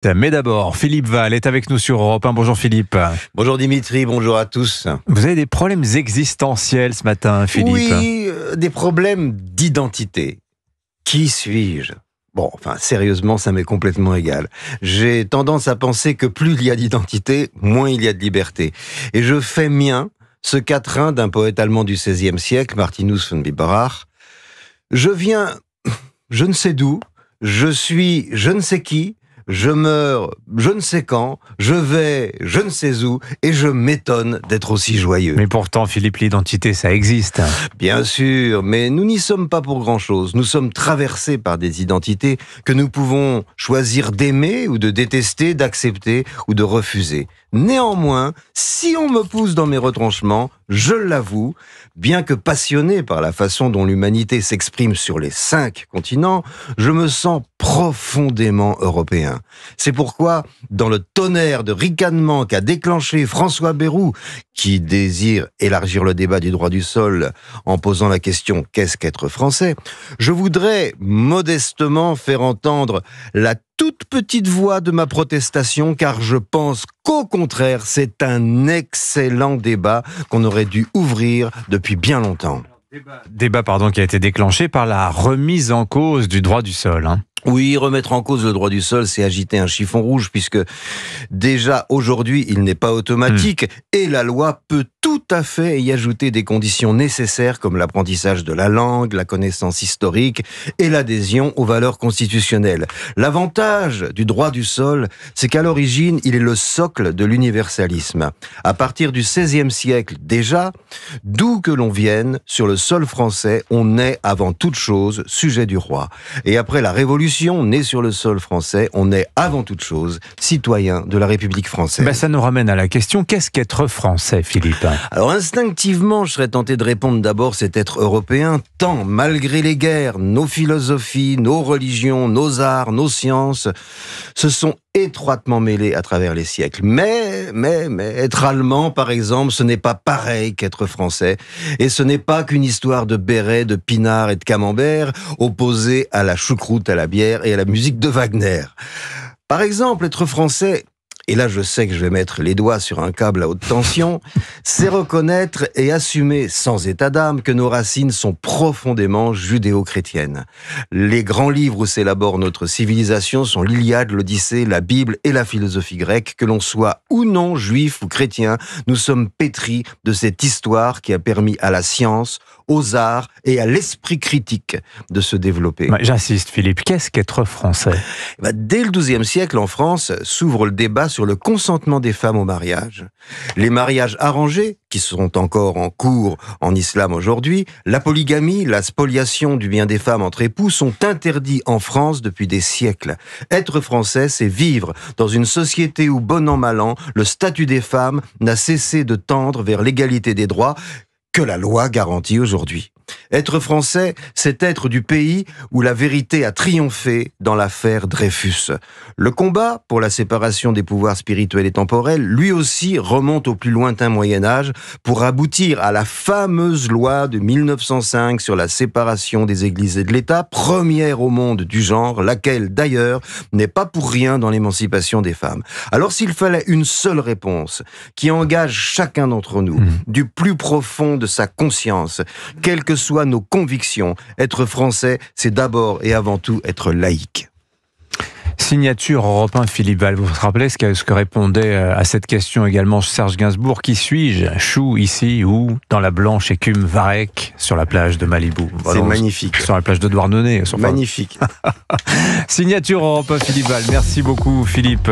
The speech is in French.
Mais d'abord, Philippe Val est avec nous sur Europe 1. Bonjour Philippe. Bonjour Dimitri, bonjour à tous. Vous avez des problèmes existentiels ce matin, Philippe? Oui, des problèmes d'identité. Qui suis-je? Bon, enfin, sérieusement, ça m'est complètement égal. J'ai tendance à penser que plus il y a d'identité, moins il y a de liberté. Et je fais mien ce quatrain d'un poète allemand du XVIe siècle, Martinus von Biberach. Je viens, je ne sais d'où, je suis je ne sais qui, je meurs je ne sais quand, je vais je ne sais où, et je m'étonne d'être aussi joyeux. Mais pourtant, Philippe, l'identité, ça existe. Bien sûr, mais nous n'y sommes pas pour grand-chose. Nous sommes traversés par des identités que nous pouvons choisir d'aimer ou de détester, d'accepter ou de refuser. Néanmoins, si on me pousse dans mes retranchements, je l'avoue, bien que passionné par la façon dont l'humanité s'exprime sur les 5 continents, je me sens profondément européen. C'est pourquoi, dans le tonnerre de ricanement qu'a déclenché François Bayrou, qui désire élargir le débat du droit du sol en posant la question « Qu'est-ce qu'être français ?», je voudrais modestement faire entendre la toute petite voix de ma protestation, car je pense qu'au contraire, c'est un excellent débat qu'on aurait dû ouvrir depuis bien longtemps. Débat qui a été déclenché par la remise en cause du droit du sol. Oui, remettre en cause le droit du sol, c'est agiter un chiffon rouge, puisque déjà aujourd'hui, il n'est pas automatique, et la loi peut tout à fait y ajouter des conditions nécessaires comme l'apprentissage de la langue, la connaissance historique et l'adhésion aux valeurs constitutionnelles. L'avantage du droit du sol, c'est qu'à l'origine, il est le socle de l'universalisme. À partir du XVIe siècle déjà, d'où que l'on vienne, sur le sol français, on est avant toute chose sujet du roi. Et après la Révolution, né sur le sol français, on est avant toute chose citoyen de la République française. Ça nous ramène à la question, qu'est-ce qu'être français, Philippe? Alors instinctivement, je serais tenté de répondre d'abord c'est être européen, tant malgré les guerres, nos philosophies, nos religions, nos arts, nos sciences se sont étroitement mêlés à travers les siècles. Mais être allemand, par exemple, ce n'est pas pareil qu'être français. Et ce n'est pas qu'une histoire de béret, de pinard et de camembert opposée à la choucroute, à la bière et à la musique de Wagner. Par exemple, être français, et là je sais que je vais mettre les doigts sur un câble à haute tension, c'est reconnaître et assumer sans état d'âme que nos racines sont profondément judéo-chrétiennes. Les grands livres où s'élabore notre civilisation sont l'Iliade, l'Odyssée, la Bible et la philosophie grecque. Que l'on soit ou non juif ou chrétien, nous sommes pétris de cette histoire qui a permis à la science, aux arts et à l'esprit critique de se développer. J'insiste, Philippe, qu'est-ce qu'être français? Dès le XIIe siècle, en France, s'ouvre le débat sur le consentement des femmes au mariage. Les mariages arrangés, qui sont encore en cours en islam aujourd'hui, la polygamie, la spoliation du bien des femmes entre époux sont interdits en France depuis des siècles. Être français, c'est vivre dans une société où, bon an mal an, le statut des femmes n'a cessé de tendre vers l'égalité des droits que la loi garantit aujourd'hui. Être français, c'est être du pays où la vérité a triomphé dans l'affaire Dreyfus. Le combat pour la séparation des pouvoirs spirituels et temporels, lui aussi, remonte au plus lointain Moyen-Âge pour aboutir à la fameuse loi de 1905 sur la séparation des églises et de l'État, première au monde du genre, laquelle, d'ailleurs, n'est pas pour rien dans l'émancipation des femmes. Alors s'il fallait une seule réponse qui engage chacun d'entre nous, du plus profond de sa conscience, quelle que soient nos convictions, être français, c'est d'abord et avant tout être laïque. Signature Europe 1, Philippe Val. Vous vous rappelez ce que répondait à cette question également Serge Gainsbourg? Qui suis-je? Chou ici ou dans la blanche écume Varech sur la plage de Malibu? C'est magnifique. Sur la plage de Douarnenez. Magnifique. Signature Europe 1, Philippe Val. Merci beaucoup, Philippe.